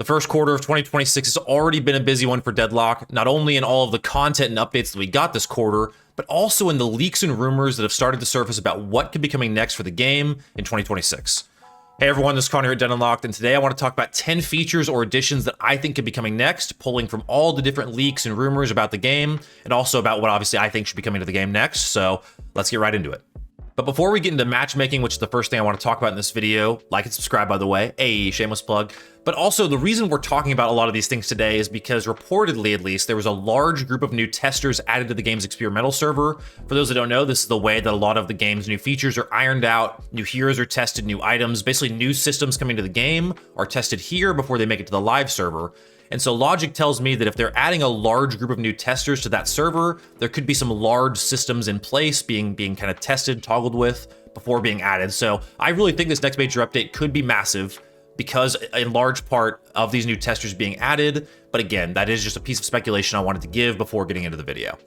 first quarter of 2026 has already been a busy one for Deadlock, not only in all of the content and updates that we got this quarter, but also in the leaks and rumors that have started to surface about what could be coming next for the game in 2026. Hey everyone, this is Connor at Deadlocked, and today I want to talk about 10 features or additions that I think could be coming next, pulling from all the different leaks and rumors about the game, and also about what obviously I think should be coming to the game next, so let's get right into it. But before we get into matchmaking, which is the first thing I want to talk about in this video, like and subscribe, by the way, a shameless plug. But also the reason we're talking about a lot of these things today is because reportedly, at least, there was a large group of new testers added to the game's experimental server. For those that don't know, this is the way that a lot of the game's new features are ironed out, new heroes are tested, new items, basically new systems coming to the game are tested here before they make it to the live server. And so logic tells me that if they're adding a large group of new testers to that server, there could be some large systems in place being kind of tested, toggled with before being added. So I really think this next major update could be massive because in large part of these new testers being added. But again, that is just a piece of speculation I wanted to give before getting into the video.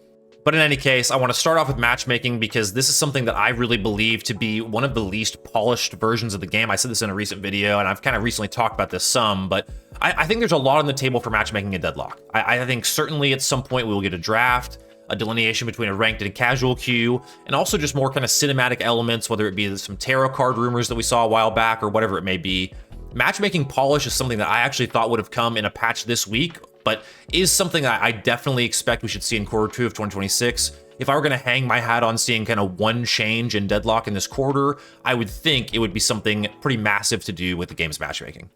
But in any case, I want to start off with matchmaking because this is something that I really believe to be one of the least polished versions of the game. I said this in a recent video, and I've kind of recently talked about this some, but I think there's a lot on the table for matchmaking in Deadlock. I think certainly at some point we will get a draft, a delineation between a ranked and a casual queue, and also just more kind of cinematic elements, whether it be some tarot card rumors that we saw a while back or whatever it may be. Matchmaking polish is something that I actually thought would have come in a patch this week, but is something I definitely expect we should see in quarter 2 of 2026. If I were going to hang my hat on seeing kind of one change in Deadlock in this quarter, I would think it would be something pretty massive to do with the game's matchmaking.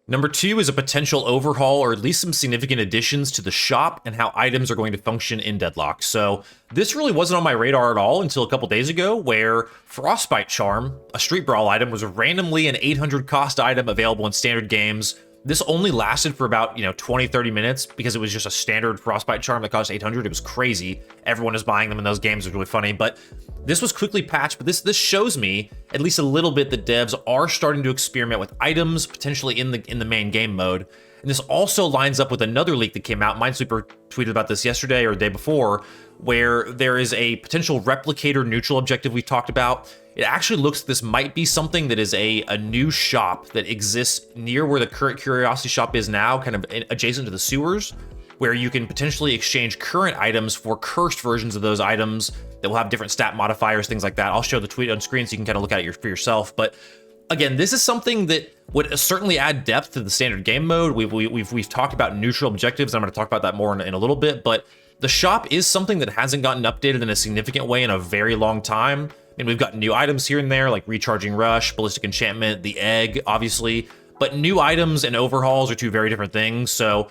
Number 2 is a potential overhaul or at least some significant additions to the shop and how items are going to function in Deadlock. So this really wasn't on my radar at all until a couple days ago, where Frostbite Charm, a Street Brawl item, was randomly an 800 cost item available in standard games. This only lasted for about 20-30 minutes because it was just a standard Frostbite Charm that cost 800. It was crazy. Everyone was buying them in those games. It was really funny, but this was quickly patched. But this shows me at least a little bit that devs are starting to experiment with items potentially in the main game mode. And this also lines up with another leak that came out. Minesweeper tweeted about this yesterday or the day before, where there is a potential replicator neutral objective we talked about. It actually looks like this might be something that is a new shop that exists near where the current Curiosity shop is now, kind of adjacent to the sewers, where you can potentially exchange current items for cursed versions of those items that will have different stat modifiers, things like that. I'll show the tweet on screen so you can kind of look at it for yourself. But again, this is something that would certainly add depth to the standard game mode. We've talked about neutral objectives. I'm going to talk about that more in a little bit, but the shop is something that hasn't gotten updated in a significant way in a very long time. I mean, we've got new items here and there, like Recharging Rush, Ballistic Enchantment, the Egg, obviously, but new items and overhauls are two very different things. So,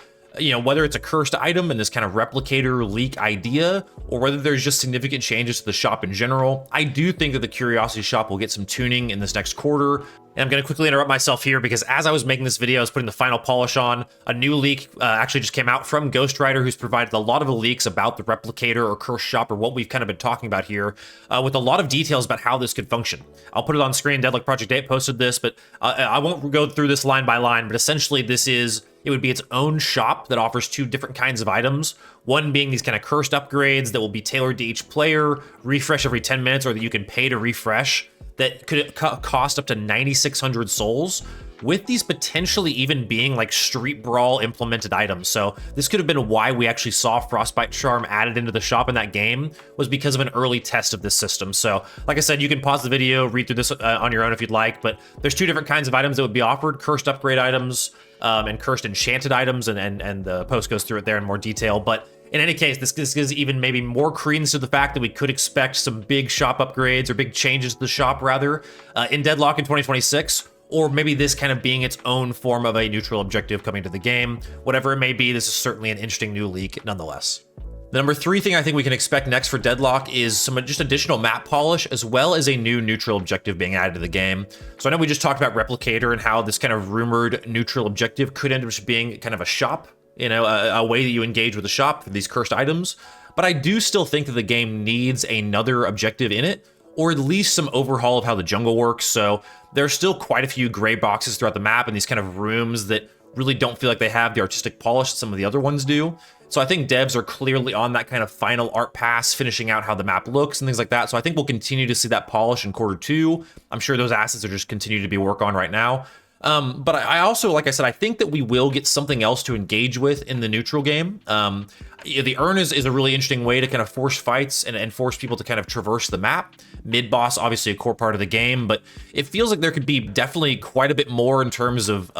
whether it's a cursed item and this kind of replicator leak idea, or whether there's just significant changes to the shop in general, I do think that the Curiosity shop will get some tuning in this next quarter. And I'm going to quickly interrupt myself here because as I was making this video, I was putting the final polish on. A new leak actually just came out from Ghostwriter, who's provided a lot of the leaks about the replicator or cursed shop, or what we've kind of been talking about here, with a lot of details about how this could function. I'll put it on screen. Deadlock Project 8 posted this, but I won't go through this line by line, but essentially it would be its own shop that offers two different kinds of items. One being these kind of cursed upgrades that will be tailored to each player, refresh every 10 minutes, or that you can pay to refresh, that could cost up to 9,600 souls, with these potentially even being like Street Brawl implemented items. So this could have been why we actually saw Frostbite Charm added into the shop in that game, was because of an early test of this system. So like I said, you can pause the video, read through this on your own if you'd like, but there's two different kinds of items that would be offered: cursed upgrade items and cursed enchanted items, and the post goes through it there in more detail. But in any case, this gives even maybe more credence to the fact that we could expect some big shop upgrades, or big changes to the shop rather, in Deadlock in 2026, or maybe this kind of being its own form of a neutral objective coming to the game. Whatever it may be, this is certainly an interesting new leak nonetheless. The number 3 thing I think we can expect next for Deadlock is some just additional map polish, as well as a new neutral objective being added to the game. So I know we just talked about Replicator and how this kind of rumored neutral objective could end up just being kind of a shop, a way that you engage with the shop for these cursed items. But I do still think that the game needs another objective in it, or at least some overhaul of how the jungle works. So there's still quite a few gray boxes throughout the map and these kind of rooms that really don't feel like they have the artistic polish that some of the other ones do. So I think devs are clearly on that kind of final art pass, finishing out how the map looks and things like that. So I think we'll continue to see that polish in quarter 2. I'm sure those assets are just continuing to be worked on right now. But I also, like I said, I think that we will get something else to engage with in the neutral game. The urn is a really interesting way to kind of force fights and force people to kind of traverse the map. Mid-boss, obviously a core part of the game, but it feels like there could be definitely quite a bit more in terms of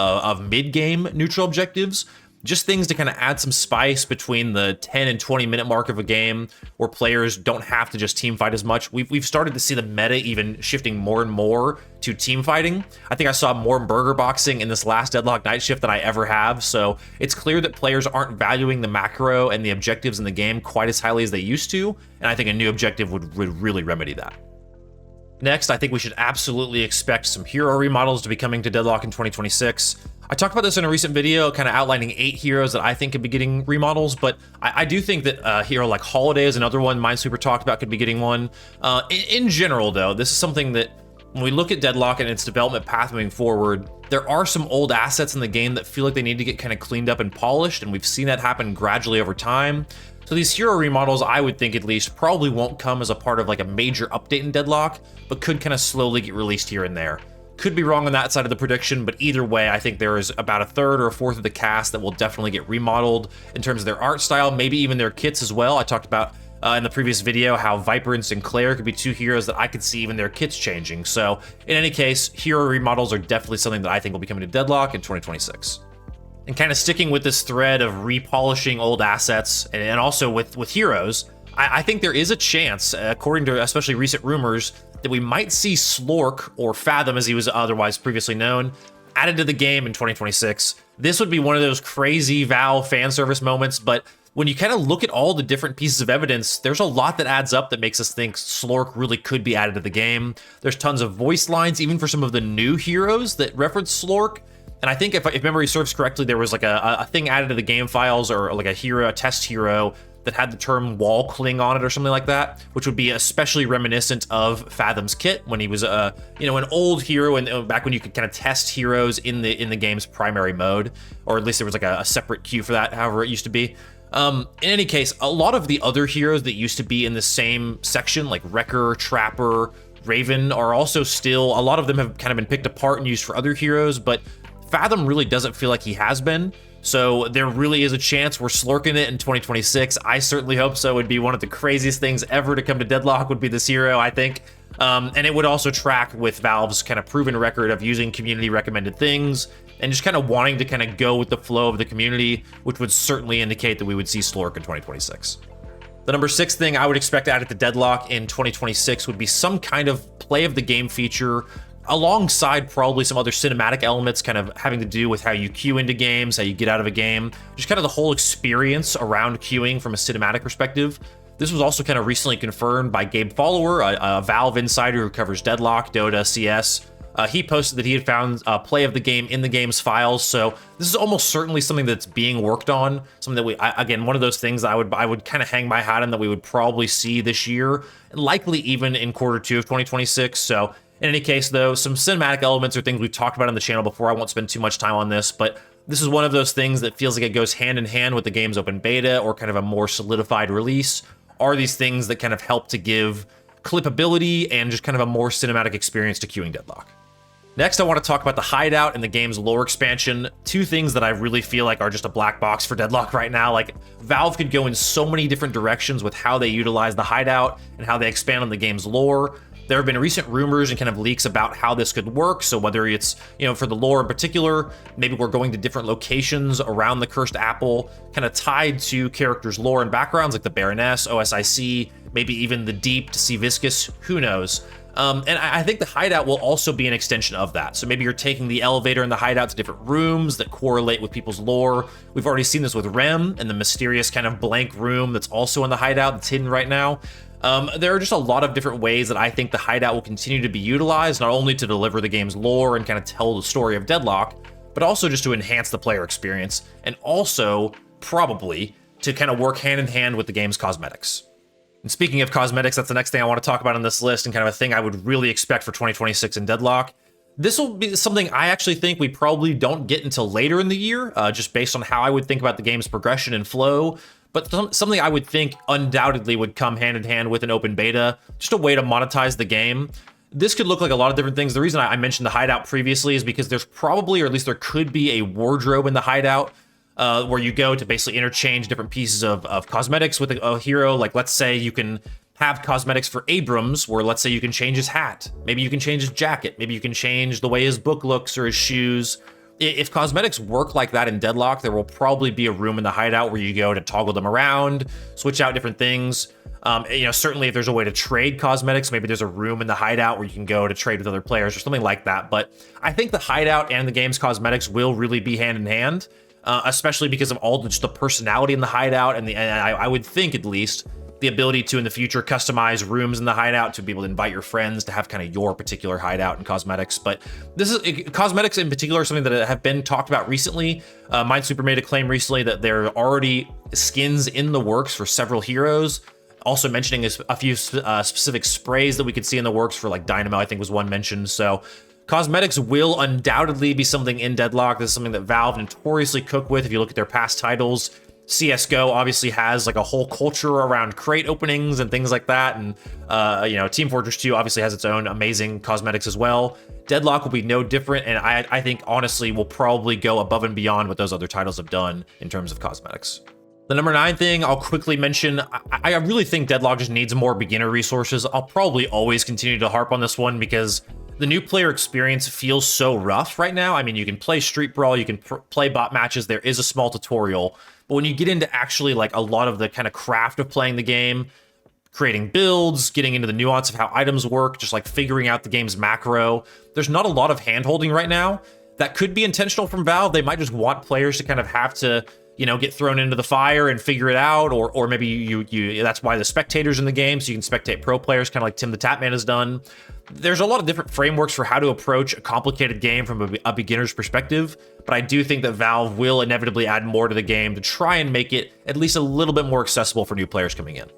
mid-game neutral objectives. Just things to kind of add some spice between the 10 and 20 minute mark of a game where players don't have to just team fight as much. We've started to see the meta even shifting more and more to team fighting. I think I saw more burger boxing in this last Deadlock night shift than I ever have. So it's clear that players aren't valuing the macro and the objectives in the game quite as highly as they used to. And I think a new objective would really remedy that. Next, I think we should absolutely expect some hero remodels to be coming to Deadlock in 2026. I talked about this in a recent video, kind of outlining 8 heroes that I think could be getting remodels, but I do think that a hero like Holiday is another one Minesweeper talked about could be getting one. In general, though, this is something that when we look at Deadlock and its development path moving forward, there are some old assets in the game that feel like they need to get kind of cleaned up and polished, and we've seen that happen gradually over time. So these hero remodels, I would think at least, probably won't come as a part of like a major update in Deadlock, but could kind of slowly get released here and there. Could be wrong on that side of the prediction, but either way, I think there is about a third or a fourth of the cast that will definitely get remodeled in terms of their art style, maybe even their kits as well. I talked about in the previous video how Viper and Sinclair could be 2 heroes that I could see even their kits changing. So in any case, hero remodels are definitely something that I think will be coming to Deadlock in 2026. And kind of sticking with this thread of repolishing old assets and also with heroes, I think there is a chance, according to especially recent rumors, that we might see Slork, or Fathom as he was otherwise previously known, added to the game in 2026. This would be one of those crazy Valve fan service moments, but when you kind of look at all the different pieces of evidence, there's a lot that adds up that makes us think Slork really could be added to the game. There's tons of voice lines, even for some of the new heroes that reference Slork. And I think if memory serves correctly, there was like a thing added to the game files, or like a test hero that had the term wall cling on it or something like that, which would be especially reminiscent of Fathom's kit when he was an old hero, and back when you could kind of test heroes in the game's primary mode, or at least there was like a separate queue for that, however it used to be. In any case, a lot of the other heroes that used to be in the same section, like Wrecker, Trapper, Raven, are also still, a lot of them have kind of been picked apart and used for other heroes, but Fathom really doesn't feel like he has been. So there really is a chance we're Slorkin it in 2026. I certainly hope so. It would be one of the craziest things ever to come to Deadlock, would be this hero, I think. And it would also track with Valve's kind of proven record of using community recommended things and just kind of wanting to kind of go with the flow of the community, which would certainly indicate that we would see Slork in 2026. The number 6 thing I would expect added to Deadlock in 2026 would be some kind of play of the game feature, alongside probably some other cinematic elements kind of having to do with how you queue into games, how you get out of a game, just kind of the whole experience around queuing from a cinematic perspective. This was also kind of recently confirmed by Gabe Follower, a Valve insider who covers Deadlock, Dota, CS. He posted that he had found play of the game in the game's files, so this is almost certainly something that's being worked on, something that again, one of those things that I would kind of hang my hat on that we would probably see this year, and likely even in quarter 2 of 2026. So in any case, though, some cinematic elements are things we've talked about on the channel before. I won't spend too much time on this, but this is one of those things that feels like it goes hand in hand with the game's open beta or kind of a more solidified release. Are these things that kind of help to give clippability and just kind of a more cinematic experience to queuing Deadlock. Next, I want to talk about the Hideout and the game's lore expansion. 2 things that I really feel like are just a black box for Deadlock right now. Like, Valve could go in so many different directions with how they utilize the Hideout and how they expand on the game's lore. There have been recent rumors and kind of leaks about how this could work. So whether it's, for the lore in particular, maybe we're going to different locations around the Cursed Apple, kind of tied to characters' lore and backgrounds, like the Baroness, OSIC, maybe even the Deep to see Viscous, who knows? And I think the Hideout will also be an extension of that. So maybe you're taking the elevator and the Hideout to different rooms that correlate with people's lore. We've already seen this with Rem and the mysterious kind of blank room that's also in the Hideout that's hidden right now. There are just a lot of different ways that I think the Hideout will continue to be utilized, not only to deliver the game's lore and kind of tell the story of Deadlock, but also just to enhance the player experience, and also probably to kind of work hand in hand with the game's cosmetics. And speaking of cosmetics, that's the next thing I want to talk about on this list, and kind of a thing I would really expect for 2026 in Deadlock. This will be something I actually think we probably don't get until later in the year, just based on how I would think about the game's progression and flow. But something I would think undoubtedly would come hand in hand with an open beta, just a way to monetize the game. This could look like a lot of different things. The reason I mentioned the Hideout previously is because there's probably, or at least there could be, a wardrobe in the Hideout where you go to basically interchange different pieces of cosmetics with a hero. Like, let's say you can have cosmetics for Abrams, where let's say you can change his hat. Maybe you can change his jacket. Maybe you can change the way his book looks or his shoes. If cosmetics work like that in Deadlock, there will probably be a room in the Hideout where you go to toggle them around, switch out different things. Certainly if there's a way to trade cosmetics, maybe there's a room in the Hideout where you can go to trade with other players or something like that. But I think the Hideout and the game's cosmetics will really be hand in hand, especially because of all just the personality in the Hideout and I would think, at least, the ability to in the future customize rooms in the Hideout to be able to invite your friends to have kind of your particular Hideout and cosmetics. But this is cosmetics in particular, something that have been talked about recently. Minesweeper made a claim recently that there are already skins in the works for several heroes. Also mentioning a few specific sprays that we could see in the works for, like Dynamo, I think was one mentioned. So cosmetics will undoubtedly be something in Deadlock. This is something that Valve notoriously cook with. If you look at their past titles, CSGO obviously has like a whole culture around crate openings and things like that. And, Team Fortress 2 obviously has its own amazing cosmetics as well. Deadlock will be no different. And I think, honestly, will probably go above and beyond what those other titles have done in terms of cosmetics. The number 9 thing I'll quickly mention, I really think Deadlock just needs more beginner resources. I'll probably always continue to harp on this one because the new player experience feels so rough right now. I mean, you can play Street Brawl, you can play bot matches, there is a small tutorial, but when you get into actually like a lot of the kind of craft of playing the game, creating builds, getting into the nuance of how items work, just like figuring out the game's macro, there's not a lot of hand-holding right now. That could be intentional from Valve. They might just want players to kind of have to, get thrown into the fire and figure it out, or maybe you that's why the spectators in the game, so you can spectate pro players, kind of like Tim the Tatman has done. There's a lot of different frameworks for how to approach a complicated game from a beginner's perspective, but I do think that Valve will inevitably add more to the game to try and make it at least a little bit more accessible for new players coming in.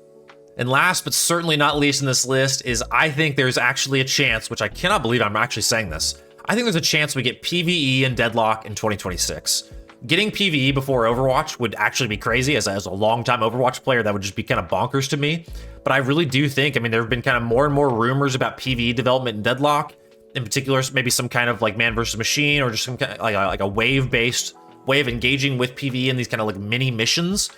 And last, but certainly not least in this list, is I think there's actually a chance, which I cannot believe I'm actually saying this, I think there's a chance we get PvE and Deadlock in 2026. Getting PvE before Overwatch would actually be crazy. As a longtime Overwatch player, that would just be kind of bonkers to me. But I really do think, there have been kind of more and more rumors about PvE development in Deadlock. In particular, maybe some kind of like man versus machine, or just some kind of like a wave-based way of engaging with PvE in these kind of like mini missions.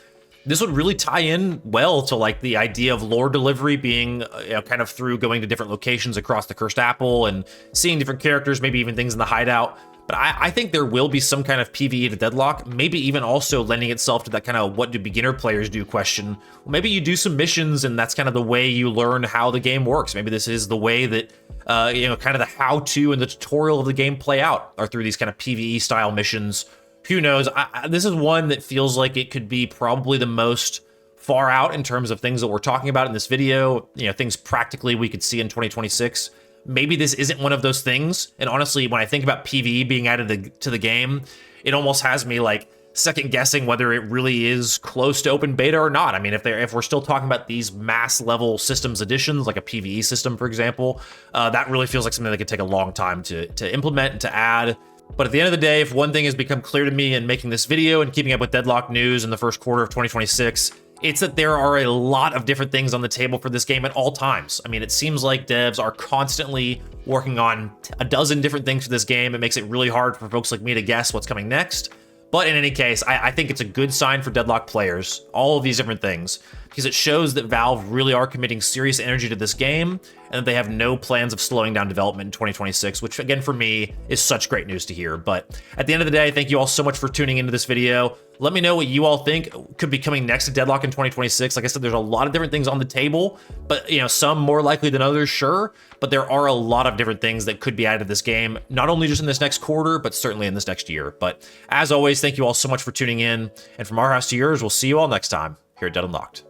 This would really tie in well to like the idea of lore delivery being kind of through going to different locations across the Cursed Apple and seeing different characters, maybe even things in the Hideout. But I think there will be some kind of PvE to Deadlock, maybe even also lending itself to that kind of what do beginner players do question. Well, maybe you do some missions and that's kind of the way you learn how the game works. Maybe this is the way that, kind of the how-to and the tutorial of the game play out are through these kind of PvE style missions. Who knows? This is one that feels like it could be probably the most far out in terms of things that we're talking about in this video, things practically we could see in 2026. Maybe this isn't one of those things. And honestly, when I think about PvE being added to the game, it almost has me like second guessing whether it really is close to open beta or not. If we're still talking about these mass level systems additions, like a PvE system, for example, that really feels like something that could take a long time to implement and to add. But at the end of the day, if one thing has become clear to me in making this video and keeping up with Deadlock news in the first quarter of 2026, it's that there are a lot of different things on the table for this game at all times. It seems like devs are constantly working on a dozen different things for this game. It makes it really hard for folks like me to guess what's coming next. But in any case, I think it's a good sign for Deadlock players, all of these different things, because it shows that Valve really are committing serious energy to this game and that they have no plans of slowing down development in 2026, which again, for me, is such great news to hear. But at the end of the day, thank you all so much for tuning into this video. Let me know what you all think could be coming next to Deadlock in 2026. Like I said, there's a lot of different things on the table, but some more likely than others, sure. But there are a lot of different things that could be added to this game, not only just in this next quarter, but certainly in this next year. But as always, thank you all so much for tuning in. And from our house to yours, we'll see you all next time here at Dead Unlocked.